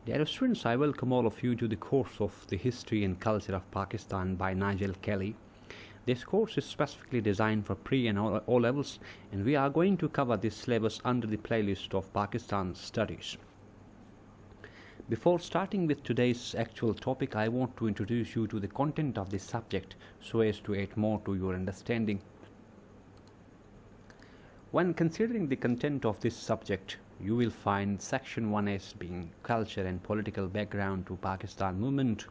Dear students, I welcome all of you to the course of the History and Culture of Pakistan by Nigel Kelly. This course is specifically designed for pre and O levels, and we are going to cover this syllabus under the playlist of Pakistan Studies. Before starting with today's actual topic, I want to introduce you to the content of this subject so as to add more to your understanding. When considering the content of this subject, you will find section 1 as being culture and political background to Pakistan movement.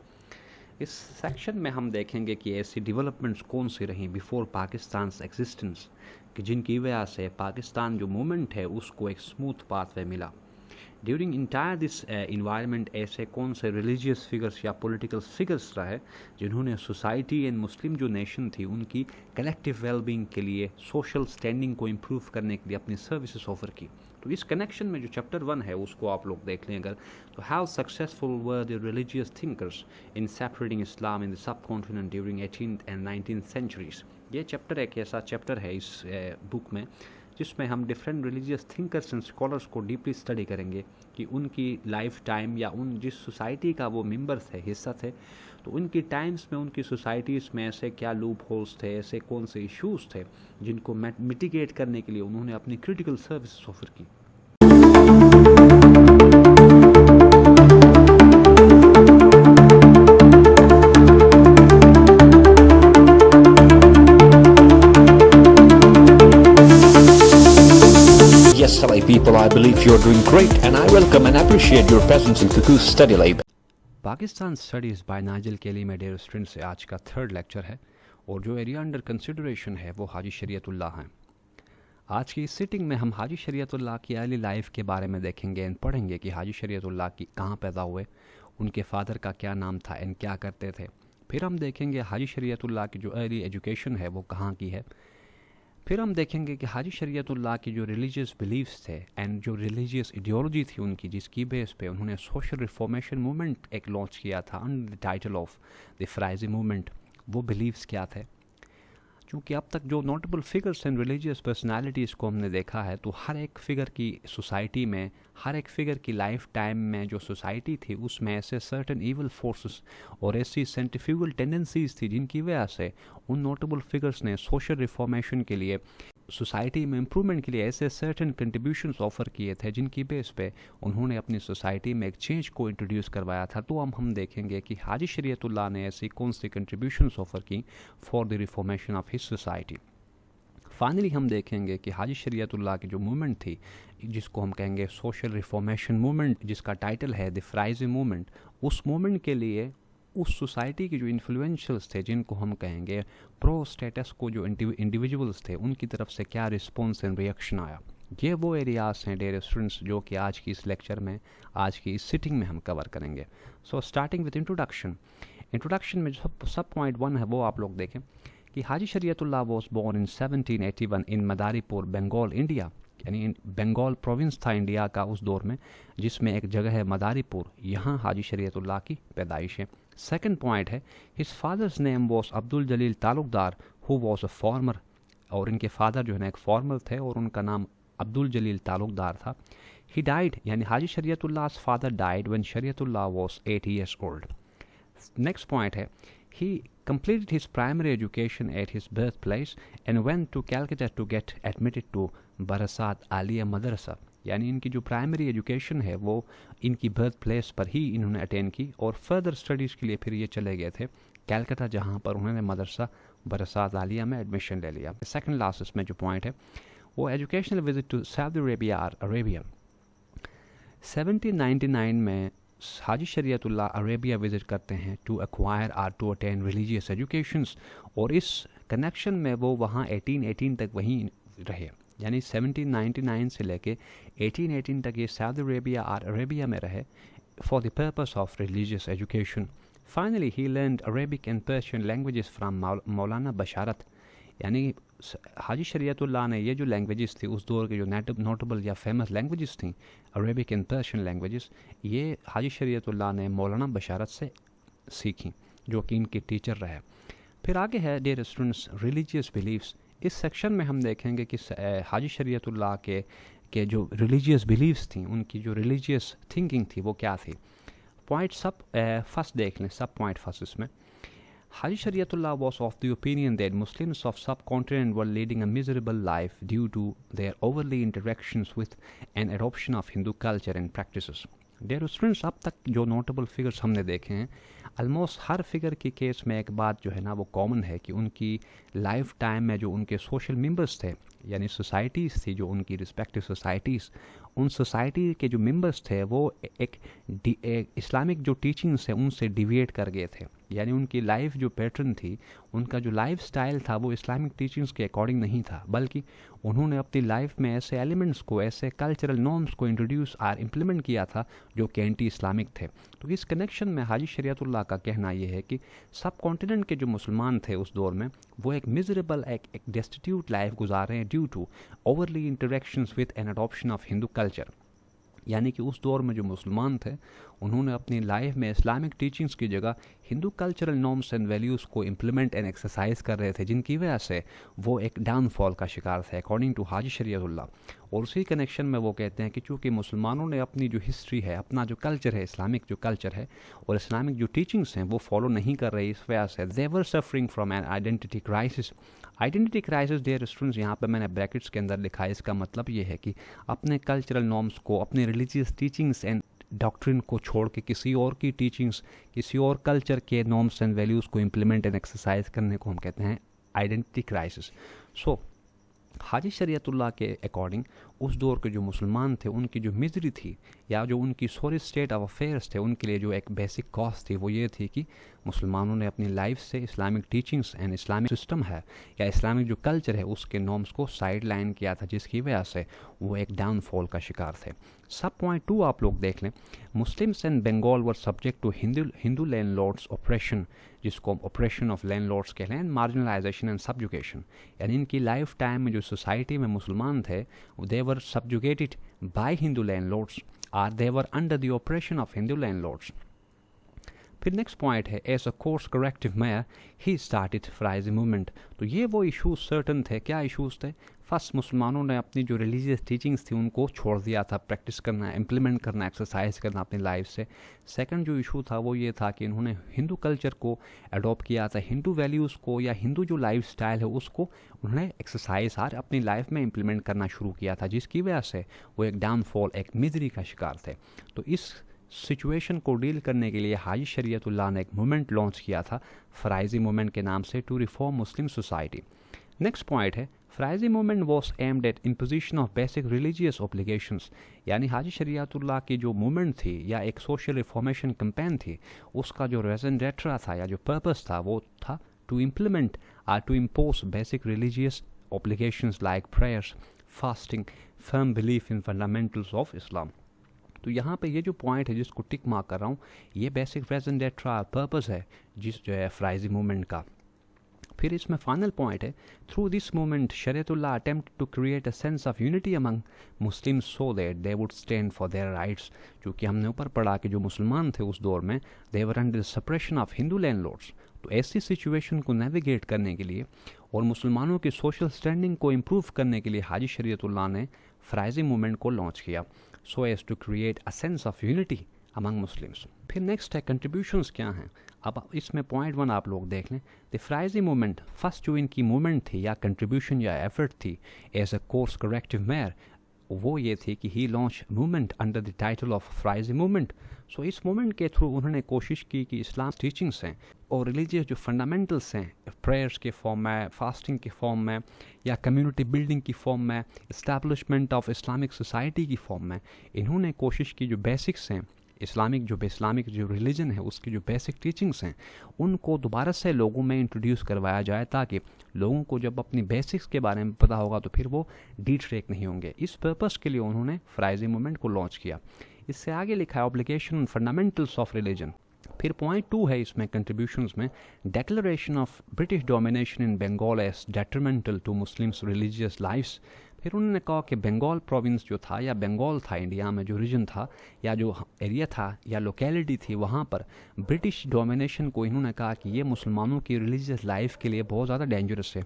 इस section में हम देखेंगे कि ऐसी developments कौन सी रहीं before Pakistan existence कि जिनकी वजह से पाकिस्तान जो मूवमेंट है उसको एक स्मूथ पाथवे मिला. ड्यूरिंग इंटायर दिस इन्वायरमेंट ऐसे कौन से रिलीजियस फिगर्स या पॉलिटिकल फिगर्स रहे जिन्होंने सोसाइटी एंड मुस्लिम जो नेशन थी उनकी कलेक्टिव वेलबींग के लिए सोशल स्टैंडिंग को इम्प्रूव करने के लिए अपनी सर्विसेज ऑफर की. तो इस कनेक्शन में जो चैप्टर 1 है उसको आप लोग देख लें अगर, तो how successful were the religious thinkers in separating Islam in the subcontinent during 18th and 19th centuries. ये चैप्टर एक ऐसा चैप्टर है इस बुक में जिसमें हम different religious thinkers and scholars को डीपली स्टडी करेंगे कि उनकी लाइफ टाइम या उन जिस सोसाइटी का वो मेंबर थे, हिस्सा थे, तो उनकी टाइम्स में उनकी सोसाइटीज़ में ऐसे क्या लूप होल्स थे, ऐसे कौन से इश्यूज़ थे जिनको मिटिगेट करने के लिए उन्होंने अपनी क्रिटिकल सर्विस ऑफर की. Yes, Salai people, I believe you're doing great and I welcome and appreciate your presence in Cuckoo's Study Lab. Pakistan studies by Nigel Kelly में डियर स्टूडेंट्स से आज का 3rd लेक्चर है और जो एरिया अंडर कंसिडरेशन है वो हाजी शरीयतुल्लाह हैं. आज की इस सिटिंग में हम हाजी शरीयतुल्लाह की अर्ली लाइफ के बारे में देखेंगे एंड पढ़ेंगे कि हाजी शरीयतुल्लाह की कहाँ पैदा हुए, उनके फादर का क्या नाम था एंड क्या करते थे. फिर हम देखेंगे हाजी शरीयतुल्लाह की जो अर्ली एजुकेशन है वो कहाँ की है. फिर हम देखेंगे कि हाजी शरीयतुल्लाह की जो रिलीजियस बिलीव्स थे एंड जो रिलीजियस आइडियोलॉजी थी उनकी जिसकी बेस पे उन्होंने सोशल रिफॉर्मेशन मूवमेंट एक लॉन्च किया था under the title of the Faraizi movement, वो बिलीव्स क्या थे. क्योंकि अब तक जो notable figures and religious personalities को हमने देखा है तो हर एक फिगर की सोसाइटी में, हर एक फिगर की लाइफ टाइम में जो सोसाइटी थी उसमें ऐसे सर्टन इवल फोर्सेस और ऐसी सेंट्रीफ्यूगल टेंडेंसीज थी जिनकी वजह से उन नोटेबल फिगर्स ने सोशल रिफॉर्मेशन के लिए, सोसाइटी में इम्प्रूवमेंट के लिए ऐसे सर्टन कंट्रीब्यूशंस ऑफर किए थे जिनकी बेस पे उन्होंने अपनी सोसाइटी में एक चेंज को इंट्रोड्यूस करवाया था. तो हम देखेंगे कि हाजी शरीयतुल्लाह ने ऐसी कौन सी कंट्रीब्यूशंस ऑफर की for the reformation of his society. Finally हम देखेंगे कि हाजी शरीयतुल्लाह की जो मूवमेंट थी जिसको हम कहेंगे सोशल रिफॉर्मेशन मूवमेंट, जिसका टाइटल है द फ्राइजी मूवमेंट, उस मूवमेंट के लिए उस सोसाइटी के जो इन्फ्लुएंशियल्स थे जिनको हम कहेंगे प्रो स्टेटस को जो इंडिविजुअल्स थे उनकी तरफ से क्या रिस्पॉन्स एंड रिएक्शन आया. ये वो एरियाज हैं डियर स्टूडेंट्स जो कि आज की इस लेक्चर में, आज की इस सिटिंग में हम कवर करेंगे. सो स्टार्टिंग विद इंट्रोडक्शन में जो सब पॉइंट 1 है वो आप लोग देखें कि Haji Shariatullah was born in 1781 in Madaripur, Bengal, India. यानी बंगाल प्रोविंस था इंडिया का उस दौर में जिसमें एक जगह है मदारीपुर, यहाँ हाजी शरीयतुल्लाह की पैदाइश है. सेकंड पॉइंट है his father's name was Abdul Jalil Talukdar who was a farmer. और इनके फादर जो है ना एक फार्मर थे और उनका नाम अब्दुल जलील तालुकदार था. ही डाइड, यानी Haji Shariatullah's father died when Shariatullah was 8 years old. Next point है he completed his primary education at his birthplace and went to Calcutta to get admitted to Barasat Aliyah Madrasa. यानी इनकी जो प्राइमरी एजुकेशन है वो इनकी birth place पर ही इन्होंने attend की और फर्दर स्टडीज़ के लिए फिर ये चले गए थे कैलकाटा जहाँ पर उन्होंने मदरसा बरसात आलिया में एडमिशन ले लिया. सेकंड लास्ट इसमें जो पॉइंट है वो educational visit to Saudi Arabia और अरेबिया. 1799 में हाजी शरीयतुल्लाह अरेबिया विज़िट करते हैं to acquire or to attain religious educations और इस कनेक्शन में वो वहाँ 1818 तक वहीं रहे. यानी 1799 से लेके 1818 तक ये सऊदी अरेबिया और अरेबिया में रहे for the purpose of religious education. Finally he learned Arabic and Persian languages from मौलाना बशारत. यानी हाजी शरीयतुल्लाह ने ये जो लैंग्वेजेस थी उस दौर के जो नोटेबल या फेमस लैंग्वेजेस थी अरेबिक एंड पर्शियन लैंग्वेजेस, ये हाजी शरीयतुल्लाह ने मौलाना बशारत से सीखी जो कि इनके टीचर रहे. फिर आगे है डियर स्टूडेंट्स रिलीजियस बिलीव्स. इस सेक्शन में हम देखेंगे कि हाजी शरीयतुल्लाह के के जो रिलीजियस बिलीव्स थी, उनकी जो रिलीजियस थिंकिंग थी वो क्या थी। पॉइंट सब फर्स्ट देख लें, सब पॉइंट फर्स्ट इसमें Haji Shariatullah was of the opinion that Muslims of subcontinent were leading a miserable life due to their overly interactions with and adoption of Hindu culture and practices. Dear students, अब तक जो notable figures हमने देखे हैं, almost हर figure के case में एक बात जो है ना वो कॉमन है कि उनकी लाइफ टाइम में जो उनके सोशल मेंबर्स थे, यानी सोसाइटीज़ थी, जो उनकी रिस्पेक्टिव सोसाइटीज़, उन सोसाइटी के जो मेंबर्स थे वो एक इस्लामिक जो टीचिंग्स है उनसे डिविएट कर गए थे। यानी उनकी लाइफ जो पैटर्न थी, उनका जो लाइफ स्टाइल था वो इस्लामिक टीचिंग्स के अकॉर्डिंग नहीं था, बल्कि उन्होंने अपनी लाइफ में ऐसे एलिमेंट्स को, ऐसे कल्चरल नॉर्म्स को इंट्रोड्यूस और इम्प्लीमेंट किया था जो कि एंटी इस्लामिक थे। तो इस कनेक्शन में हाजी शरीयतुल्लाह का कहना यह है कि सब कॉन्टिनेंट के जो मुसलमान थे उस दौर में, वो एक मिजरेबल, एक डेस्टिट्यूट लाइफ गुजार रहे हैं due to overly interactions with an adoption of Hindu culture. यानी कि उस दौर में जो मुसलमान थे उन्होंने अपनी लाइफ में इस्लामिक टीचिंग्स की जगह Hindu cultural norms and values को इम्प्लीमेंट एंड एक्सरसाइज कर रहे थे, जिनकी वजह से वो एक डाउनफॉल का शिकार थे अकॉर्डिंग टू हाजी शरीयतुल्लाह। और उसी कनेक्शन में वो कहते हैं कि चूँकि मुसलमानों ने अपनी जो हिस्ट्री है, अपना जो कल्चर है, इस्लामिक जो कल्चर है और इस्लामिक जो टीचिंग्स हैं वो फॉलो नहीं कर रही, इस वजह से they were suffering from an identity crisis. Identity crisis dear students, यहाँ पे मैंने ब्रैकेट्स के अंदर लिखा है, इसका मतलब ये है कि अपने कल्चरल नॉर्म्स को, अपने रिलीजियस टीचिंग्स एंड डॉक्ट्रिन को छोड़ के किसी और की टीचिंग्स, किसी और कल्चर के नॉर्म्स एंड वैल्यूज़ को इम्प्लीमेंट एंड एक्सरसाइज करने को हम कहते हैं आइडेंटिटी क्राइसिस। सो हाजी शरीयतुल्लाह के अकॉर्डिंग उस दौर के जो मुसलमान थे उनकी जो मिजरी थी या जो उनकी सॉरी स्टेट ऑफ अफेयर्स थे, उनके लिए जो एक बेसिक कॉज थी वो ये थी कि मुसलमानों ने अपनी लाइफ से Islamic teachings and Islamic system है या इस्लामिक जो कल्चर है उसके नॉर्म्स को साइड लाइन किया था, जिसकी वजह से वो एक डाउनफॉल का शिकार थे। सब पॉइंट 2 आप लोग देख लें, Muslims and Bengal were subject to Hindu landlords operation, जिसको ऑपरेशन ऑफ लैंडलॉर्ड्स कहते हैं, मार्जिनलाइजेशन एंड सबजुगेशन। यानी इनकी लाइफ टाइम में जो सोसाइटी में मुसलमान थे they were subjugated by Hindu landlords और they were under the operation of Hindu landlords. फिर नेक्स्ट पॉइंट है as a course corrective measure he started Faraizi movement. तो ये वो इशूज़ सर्टन थे। क्या इशूज़ थे? फर्स्ट, मुसलमानों ने अपनी जो रिलीजियस टीचिंग्स थी उनको छोड़ दिया था, प्रैक्टिस करना, इम्प्लीमेंट करना, एक्सरसाइज करना अपनी लाइफ से। सेकंड जो इशू था वो ये था कि इन्होंने हिंदू कल्चर को अडॉप्ट किया था, हिंदू वैल्यूज़ को या हिंदू जो लाइफ स्टाइल है उसको उन्होंने एक्सरसाइज और अपनी लाइफ में इम्प्लीमेंट करना शुरू किया था, जिसकी वजह से वो एक डाउनफॉल, एक मिजरी का शिकार थे। तो इस सिचुएशन को डील करने के लिए हाजी शरीयतुल्लाह ने एक मूवमेंट लॉन्च किया था फ्राइजी मूवमेंट के नाम से, to reform Muslim society. Next point है Faraizi movement was aimed at imposition of basic religious obligations. यानी हाजी शरीयतुल्लाह की जो मूवमेंट थी या एक सोशल रिफॉर्मेशन कैंपेन थी, उसका जो रेजन डेट्रा था या जो पर्पस था वो था टू इम्प्लीमेंट और to impose basic religious obligations like prayers, fasting, firm belief in fundamentals of Islam. तो यहाँ पे ये जो पॉइंट है जिसको टिक मार्क कर रहा हूँ, ये बेसिक रेजन डेट्रा पर्पस है जिस जो है फ्राइजी मूवमेंट का। फिर इसमें फाइनल पॉइंट है through this movement Shariatullah attempt to create a sense of unity among Muslims so that they would stand for their rights. क्योंकि हमने ऊपर पढ़ा कि जो मुसलमान थे उस दौर में they were under suppression of Hindu landlords. तो ऐसी सिचुएशन को नेविगेट करने के लिए और मुसलमानों की सोशल स्टैंडिंग को इम्प्रूव करने के लिए हाजी शरीयतुल्लाह ने फ्राइजी मूवमेंट को लॉन्च किया, so as to create a sense of unity among Muslims. फिर नेक्स्ट है कंट्रीब्यूशंस क्या हैं। अब इसमें पॉइंट 1 आप लोग देख लें, द फ्राइजी मूवमेंट, फर्स्ट जो इनकी मूवमेंट थी या कंट्रीब्यूशन या एफर्ट थी as a course corrective measure, वो ये थी कि he launch movement under the title of Faraizi movement. So इस मूवमेंट के थ्रू उन्होंने कोशिश की कि इस्लाम टीचिंग्स हैं और रिलीजियस जो फंडामेंटल्स हैं, प्रेयर्स के फॉर्म में, फास्टिंग के फॉर्म में या कम्युनिटी बिल्डिंग की फॉर्म में, इस्टेब्लिशमेंट ऑफ इस्लामिक सोसाइटी की फॉर्म में, इन्होंने कोशिश की जो बेसिक्स हैं इस्लामिक जो रिलीजन है उसकी जो बेसिक टीचिंग्स हैं उनको दोबारा से लोगों में इंट्रोड्यूस करवाया जाए, ताकि लोगों को जब अपनी बेसिक्स के बारे में पता होगा तो फिर वो डिट्रैक्ट नहीं होंगे। इस पर्पस के लिए उन्होंने फ्राइजी मूवमेंट को लॉन्च किया। इससे आगे लिखा है obligation on fundamentals of religion. फिर पॉइंट 2 है इसमें कंट्रीब्यूशंस में, declaration of British domination in Bengal as detrimental to Muslims religious lifes. फिर उन्होंने कहा कि बंगाल प्रोविंस जो था या बंगाल था इंडिया में जो रीजन था या जो एरिया था या लोकेलिटी थी, वहाँ पर ब्रिटिश डोमिनेशन को इन्होंने कहा कि ये मुसलमानों की रिलीजियस लाइफ के लिए बहुत ज़्यादा डेंजरस है,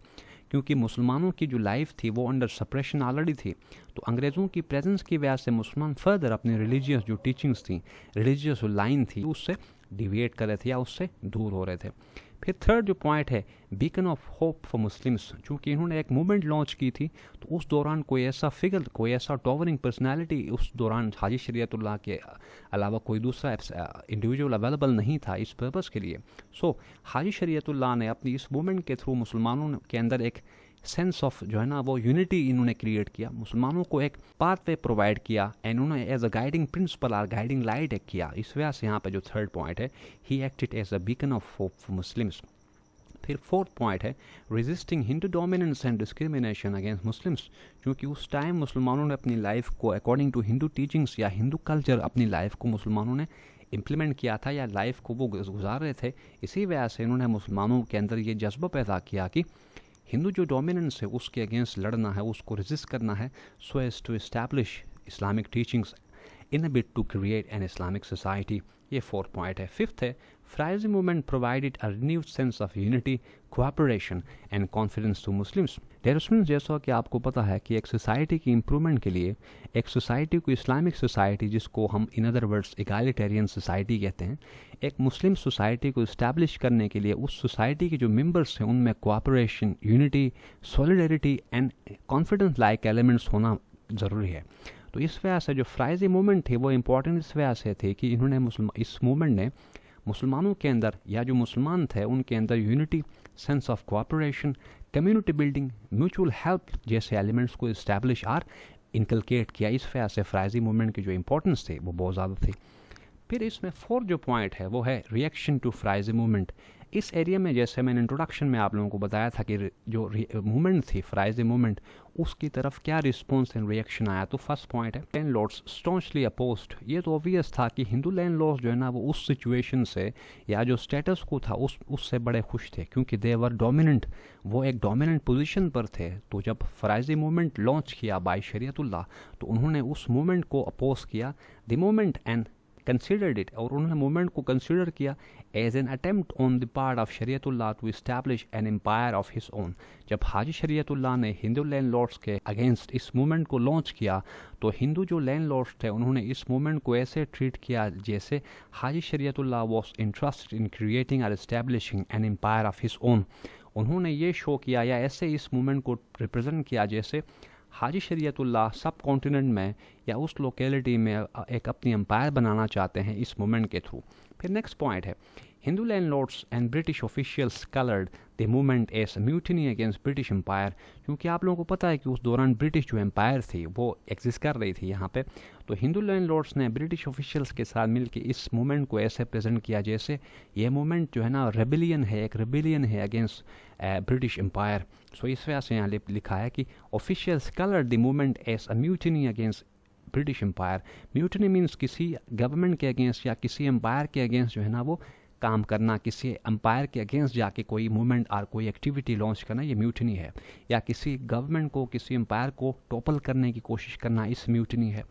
क्योंकि मुसलमानों की जो लाइफ थी वो अंडर सप्रेशन ऑलरेडी थी। तो अंग्रेज़ों की प्रेजेंस की वजह से मुसलमान फर्दर अपनी रिलीजियस जो टीचिंग्स थी, रिलीजियस लाइन थी, उससे डिविएट कर रहे थे या उससे दूर हो रहे थे। फिर थर्ड जो पॉइंट है, beacon of hope for Muslims, चूँकि इन्होंने एक मूवमेंट लॉन्च की थी तो उस दौरान कोई ऐसा फिगर, कोई ऐसा टॉवरिंग पर्सनालिटी उस दौरान हाजी शरीयतुल्लाह के अलावा कोई दूसरा इंडिविजुअल अवेलेबल नहीं था इस पर्पज़ के लिए। सो हाजी शरीयतुल्लाह ने अपनी इस मूवमेंट के थ्रू मुसलमानों के अंदर एक सेंस ऑफ जो है ना वो यूनिटी इन्होंने क्रिएट किया, मुसलमानों को एक पाथवे प्रोवाइड किया एंड उन्होंने एज अ गाइडिंग प्रिंसिपल और गाइडिंग लाइट एक किया। इस वजह से यहाँ पे जो थर्ड पॉइंट है, he acted as a beacon of hope for Muslims. फिर फोर्थ पॉइंट है, resisting Hindu dominance and discrimination against Muslims, क्योंकि उस टाइम मुसलमानों ने अपनी लाइफ को अकॉर्डिंग टू हिंदू टीचिंग्स या हिंदू कल्चर अपनी लाइफ को मुसलमानों ने इम्प्लीमेंट किया था या लाइफ को वो गुजार रहे थे। इसी वजह से इन्होंने मुसलमानों के अंदर ये जज्बा पैदा किया कि हिंदू जो डोमिनेंस है उसके अगेंस्ट लड़ना है, उसको रेजिस्ट करना है, so as to establish Islamic teachings in a bit to create an Islamic society. ये फोर्थ पॉइंट है। फिफ्थ है, Faraizi movement provided a renewed sense of unity, cooperation and confidence to Muslims. Dear students, जैसा कि आपको पता है कि एक सोसाइटी की इम्प्रूवमेंट के लिए, एक सोसाइटी को इस्लामिक सोसाइटी जिसको हम in other words egalitarian society कहते हैं, एक मुस्लिम सोसाइटी को इस्टेब्लिश करने के लिए उस सोसाइटी के जो मेंबर्स हैं उनमें cooperation, unity, solidarity and confidence like elements होना ज़रूरी है। तो इस वजह से जो फ्राइजी मूवमेंट थी वो इम्पॉर्टेंट इस वजह से थी कि इन्होंने इस मूवमेंट ने मुसलमानों के अंदर या जो मुसलमान थे उनके अंदर unity, sense of cooperation, community building, mutual help जैसे एलिमेंट्स को इस्टेब्लिश और इनकलकेट किया। इस वजह से फ्राइजी मूवमेंट की जो इंपॉर्टेंस थी वो बहुत ज़्यादा थी। फिर इसमें फोर्थ जो पॉइंट है वो है रिएक्शन टू फ्राइजी मूवमेंट। इस एरिया में जैसे मैंने इंट्रोडक्शन में आप लोगों को बताया था कि जो मूवमेंट थी फ्राइजी मूवमेंट, उसकी तरफ क्या रिस्पॉन्स एंड रिएक्शन आया। तो फर्स्ट पॉइंट है, लैंड लॉर्ड्स स्टॉन्चली अपोज्ड। ये तो ऑब्वियस था कि हिंदू लैंड लॉर्ड्स जो है ना वो उस सिचुएशन से या जो स्टेटस को था उससे बड़े खुश थे, क्योंकि दे वर डोमिनेंट, वो एक डोमिनेंट पोजीशन पर थे। तो जब फ्राइजी मूवमेंट लॉन्च किया बाय शरीयतुल्लाह तो उन्होंने उस मूवमेंट को अपोज किया, the movement and considered it, और उन्होंने मूवमेंट को कंसिडर किया as an attempt on the part of Shariatullah to establish an empire of his own. जब हाजी शरीयतुल्लाह ने हिंदू लैंड लॉर्ड्स के अगेंस्ट इस मूवमेंट को लॉन्च किया तो हिंदू जो लैंड लॉर्ड्स थे उन्होंने इस मूवमेंट को ऐसे ट्रीट किया जैसे Haji Shariatullah was interested in creating और establishing an empire of his own. उन्होंने ये शो किया या ऐसे इस मूवमेंट को रिप्रेजेंट किया जैसे हाजी शरीयतुल्लाह सब कॉन्टिनेंट में या उस लोकेलिटी में एक अपनी एम्पायर बनाना चाहते हैं इस मूवमेंट के थ्रू। फिर नेक्स्ट पॉइंट है, Hindu landlords and British officials coloured the movement as mutiny against British empire, क्योंकि आप लोगों को पता है कि उस दौरान ब्रिटिश जो एम्पायर थी वो एग्जिस्ट कर रही थी यहाँ पे। तो हिंदू लैंड लॉर्ड्स ने ब्रिटिश ऑफिशियल्स के साथ मिलकर इस मूवमेंट को ऐसे प्रेजेंट किया जैसे ये मूवमेंट जो है ना रेबिलियन है, एक रेबिलियन है अगेंस्ट ब्रिटिश एम्पायर। सो इस वजह से यहाँ लिखा है कि officials coloured the movement as a mutiny against British empire. Mutiny means किसी गवर्नमेंट के अगेंस्ट या किसी एम्पायर के अगेंस्ट जो है ना वो काम करना, किसी एम्पायर के अगेंस्ट जाके कोई मूवमेंट और कोई एक्टिविटी लॉन्च करना, ये म्यूटिनी है। या किसी गवर्नमेंट को, किसी एम्पायर को टॉपल करने की कोशिश करना, इस म्यूटिनी है।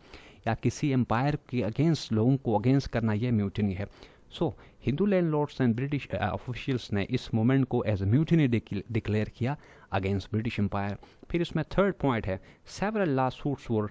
या किसी एम्पायर के अगेंस्ट लोगों को अगेंस्ट करना, यह म्यूटिनी है। So Hindu landlords and British officials ने इस मूवमेंट को एज ए म्यूटिनी डिक्लेयर किया अगेंस्ट ब्रिटिश एम्पायर। फिर इसमें थर्ड पॉइंट है, several lawsuits were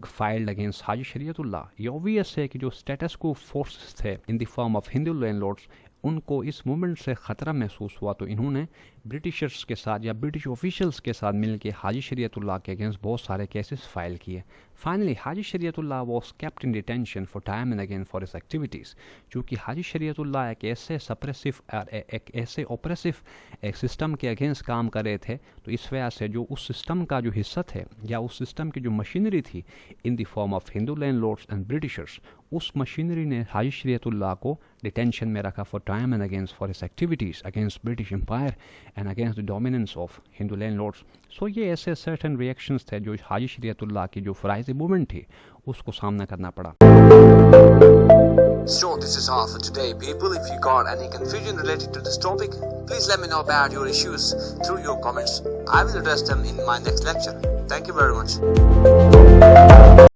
filed against Haji Shariatullah. ये ऑब्वियस है कि जो स्टेटस को फोर्सेस थे in the form of Hindu landlords, उनको इस मूवमेंट से ख़तरा महसूस हुआ तो इन्होंने ब्रिटिशर्स के साथ या ब्रिटिश ऑफिशियल्स के साथ मिलकर हाजी शरीयतुल्लाह के अगेंस्ट बहुत सारे केसेस फाइल किए। Finally Haji Shariatullah was kept in detention for time and again for his activities. क्योंकि हाजी शरीयतुल्लाह एक ऐसे सप्रेसिव एक ऐसे ऑपरेसिव एक सिस्टम के अगेंस्ट काम कर रहे थे, तो इस वजह से जो उस सिस्टम का जो हिस्सा थे या उस सिस्टम की जो मशीनरी थी in the form of Hindu landlords and Britishers, उस मशीनरी ने हाजी शरीयतुल्लाह को डिटेंशन में रखा for time and against for his activities against British empire and against the dominance of Hindu landlords. So ये ऐसे सर्टन रिएक्शंस थे जो हाजी शरीयतुल्लाह की जो फ्राइजी मूवमेंट थी उसको सामना करना पड़ा। So this is all for today, people. If you got any confusion related to this topic, please let me know about your issues through your comments. I will address them in my next lecture. Thank you very much.